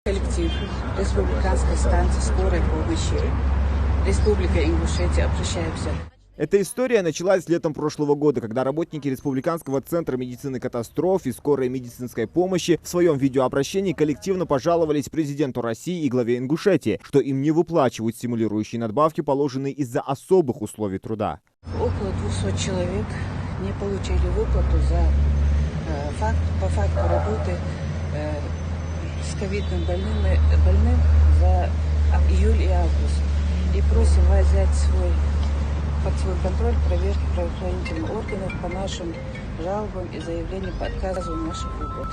Коллектив Республиканской станции скорой помощи Республика Ингушетия, обращаемся. Эта история началась летом прошлого года, когда работники Республиканского центра медицины катастроф и скорой медицинской помощи в своем видеообращении коллективно пожаловались президенту России и главе Ингушетии, что им не выплачивают стимулирующие надбавки, положенные из-за особых условий труда. Около 200 человек не получили выплату по факту работы с ковидным больным за июль и август. И просим вас взять под свой контроль проверки правоохранительных органов по нашим жалобам и заявлениям по отказу наших выплат.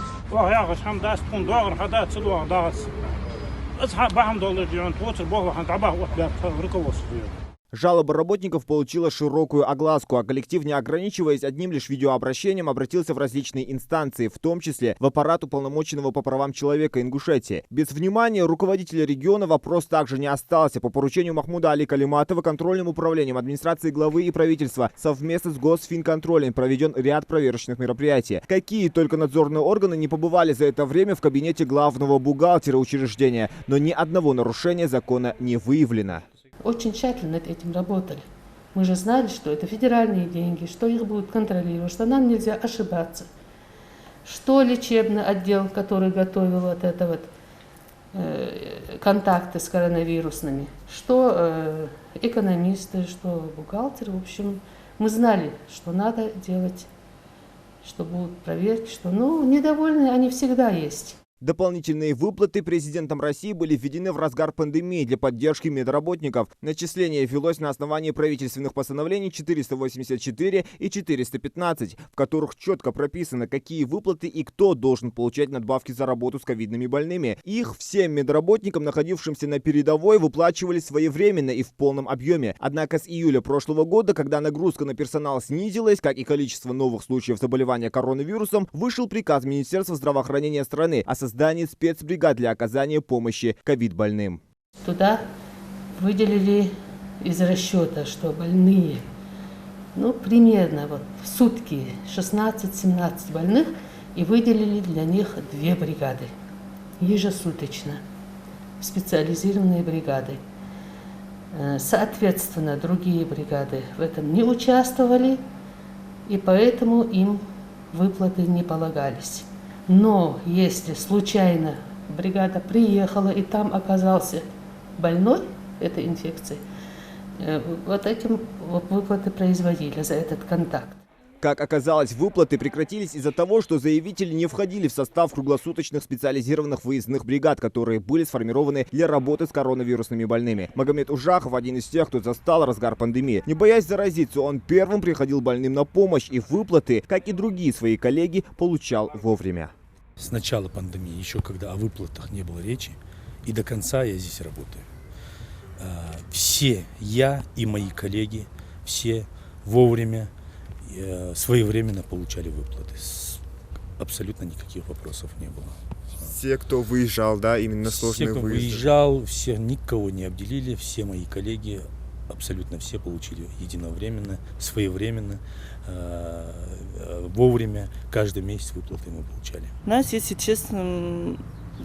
Жалоба работников получила широкую огласку, а коллектив, не ограничиваясь одним лишь видеообращением, обратился в различные инстанции, в том числе в аппарат уполномоченного по правам человека Ингушетии. Без внимания руководителя региона вопрос также не остался. По поручению Махмуда Али Калиматова контрольным управлением администрации главы и правительства совместно с Госфинконтролем проведен ряд проверочных мероприятий. Какие только надзорные органы не побывали за это время в кабинете главного бухгалтера учреждения, но ни одного нарушения закона не выявлено. Очень тщательно над этим работали. Мы же знали, что это федеральные деньги, что их будут контролировать, что нам нельзя ошибаться. Что лечебный отдел, который готовил контакты с коронавирусными, что экономисты, что бухгалтеры. В общем, мы знали, что надо делать, что будут проверки, что недовольные они всегда есть. Дополнительные выплаты президентом России были введены в разгар пандемии для поддержки медработников. Начисление велось на основании правительственных постановлений 484 и 415, в которых четко прописано, какие выплаты и кто должен получать надбавки за работу с ковидными больными. Их всем медработникам, находившимся на передовой, выплачивали своевременно и в полном объеме. Однако с июля прошлого года, когда нагрузка на персонал снизилась, как и количество новых случаев заболевания коронавирусом, вышел приказ Министерства здравоохранения страны о создании спецбригад для оказания помощи ковид-больным. Туда выделили из расчета, что больные, примерно в сутки 16-17 больных, и выделили для них 2 бригады ежесуточно, специализированные бригады. Соответственно, другие бригады в этом не участвовали, и поэтому им выплаты не полагались. Но если случайно бригада приехала и там оказался больной этой инфекцией, этим выплаты производили за этот контакт. Как оказалось, выплаты прекратились из-за того, что заявители не входили в состав круглосуточных специализированных выездных бригад, которые были сформированы для работы с коронавирусными больными. Магомед Ужахов, один из тех, кто застал разгар пандемии. Не боясь заразиться, он первым приходил больным на помощь и выплаты, как и другие свои коллеги, получал вовремя. С начала пандемии, еще когда о выплатах не было речи, и до конца я здесь работаю. Все, я и мои коллеги, все вовремя, своевременно получали выплаты. Абсолютно никаких вопросов не было. Все, кто выезжал, да, именно сложные выезды? Все, кто выезжал, все, никого не обделили, все мои коллеги, абсолютно все получили единовременно, своевременно, вовремя, каждый месяц выплаты мы получали. У нас, если честно,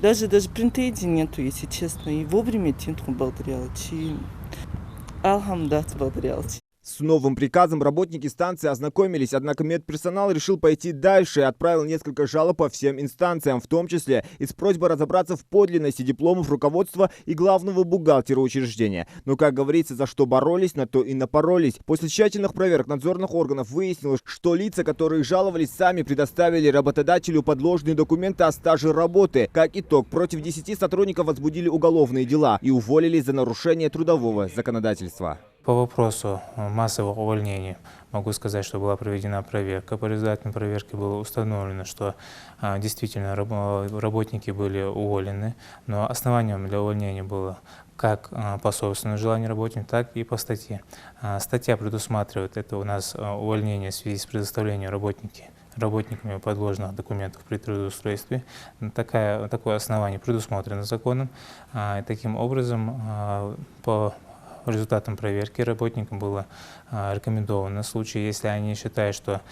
даже претензий нету, если честно, и вовремя тинтку благодарялчи. Алхамдат благодарялчи. С новым приказом работники станции ознакомились, однако медперсонал решил пойти дальше и отправил несколько жалоб по всем инстанциям, в том числе и с просьбой разобраться в подлинности дипломов руководства и главного бухгалтера учреждения. Но, как говорится, за что боролись, на то и напоролись. После тщательных проверок надзорных органов выяснилось, что лица, которые жаловались, сами предоставили работодателю подложные документы о стаже работы. Как итог, против 10 сотрудников возбудили уголовные дела и уволили за нарушение трудового законодательства. По вопросу массовых увольнений могу сказать, что была проведена проверка. По результатам проверки было установлено, что действительно работники были уволены, но основанием для увольнения было как по собственному желанию работника, так и по статье. Статья предусматривает это у нас увольнение в связи с предоставлением работниками подложных документов при трудоустройстве. Такое основание предусмотрено законом. Таким образом, по по результатам проверки работникам было рекомендовано в случае, если они считают, что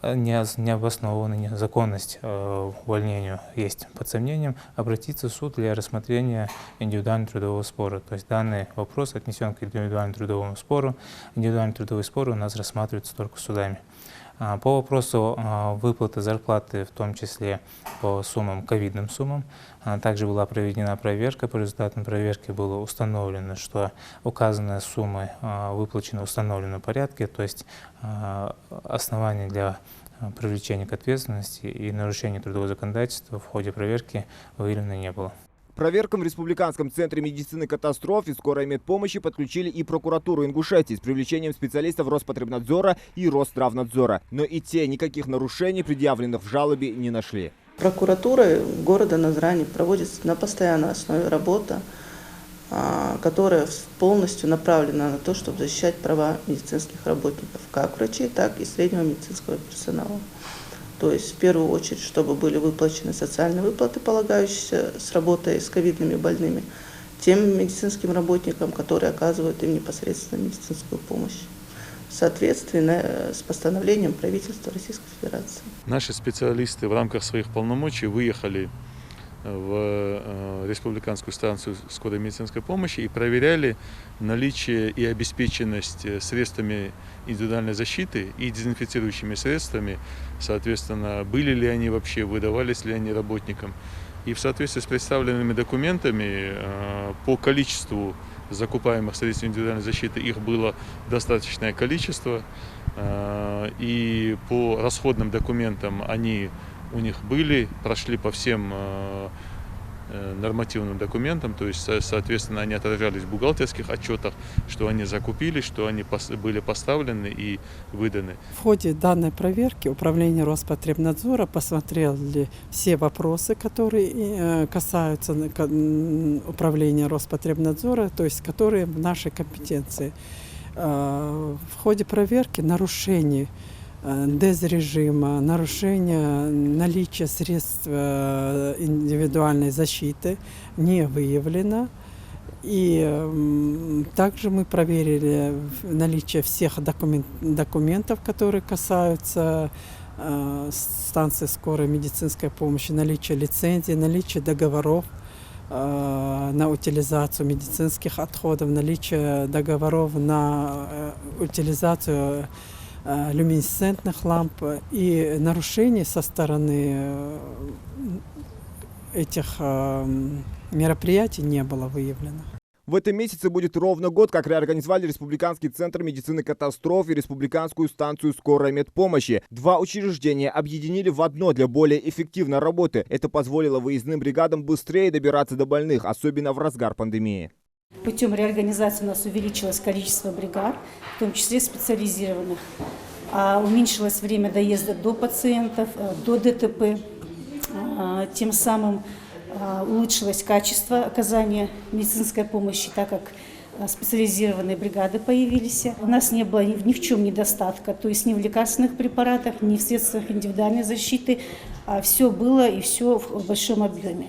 необоснованная незаконность увольнению есть под сомнением, обратиться в суд для рассмотрения индивидуального трудового спора. То есть данный вопрос отнесен к индивидуальному трудовому спору. Индивидуальные трудовые споры у нас рассматриваются только судами. По вопросу выплаты зарплаты, в том числе по ковидным суммам, также была проведена проверка. По результатам проверки было установлено, что указанные суммы выплачены в установленном порядке, то есть оснований для привлечения к ответственности и нарушения трудового законодательства в ходе проверки выявлено не было. Проверкам в Республиканском центре медицины катастроф и скорой медпомощи подключили и прокуратуру Ингушетии с привлечением специалистов Роспотребнадзора и Росздравнадзора. Но и те никаких нарушений, предъявленных в жалобе, не нашли. Прокуратурой города Назрани проводится на постоянной основе работа, которая полностью направлена на то, чтобы защищать права медицинских работников, как врачей, так и среднего медицинского персонала. То есть в первую очередь, чтобы были выплачены социальные выплаты, полагающиеся с работой с ковидными больными, тем медицинским работникам, которые оказывают им непосредственно медицинскую помощь, соответственно с постановлением правительства Российской Федерации. Наши специалисты в рамках своих полномочий выехали в республиканскую станцию скорой медицинской помощи и проверяли наличие и обеспеченность средствами индивидуальной защиты и дезинфицирующими средствами, соответственно, были ли они вообще, выдавались ли они работникам. И в соответствии с представленными документами по количеству закупаемых средств индивидуальной защиты их было достаточное количество, и по расходным документам они у них были, прошли по всем нормативным документам, то есть, соответственно, они отражались в бухгалтерских отчетах, что они закупили, что они были поставлены и выданы. В ходе данной проверки Управление Роспотребнадзора посмотрели все вопросы, которые касаются Управления Роспотребнадзора, то есть которые в нашей компетенции. В ходе проверки нарушений дезрежима, нарушения наличия средств индивидуальной защиты не выявлено. И также мы проверили наличие всех документов, которые касаются станции скорой медицинской помощи, наличие лицензий, наличие договоров на утилизацию медицинских отходов, наличие договоров на утилизацию люминесцентных ламп, и нарушений со стороны этих мероприятий не было выявлено. В этом месяце будет ровно год, как реорганизовали Республиканский центр медицины катастроф и Республиканскую станцию скорой медпомощи. Два учреждения объединили в одно для более эффективной работы. Это позволило выездным бригадам быстрее добираться до больных, особенно в разгар пандемии. Путем реорганизации у нас увеличилось количество бригад, в том числе специализированных. Уменьшилось время доезда до пациентов, до ДТП. Тем самым улучшилось качество оказания медицинской помощи, так как специализированные бригады появились. У нас не было ни в чем недостатка, то есть ни в лекарственных препаратах, ни в средствах индивидуальной защиты. Все было и все в большом объеме.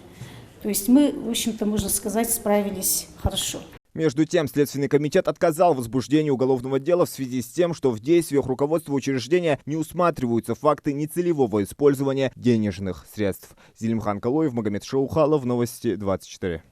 То есть мы, в общем-то, можно сказать, справились хорошо. Между тем, Следственный комитет отказал в возбуждении уголовного дела в связи с тем, что в действиях руководства учреждения не усматриваются факты нецелевого использования денежных средств. Зелимхан Калоев, Магомед Шаухалов, Новости 24.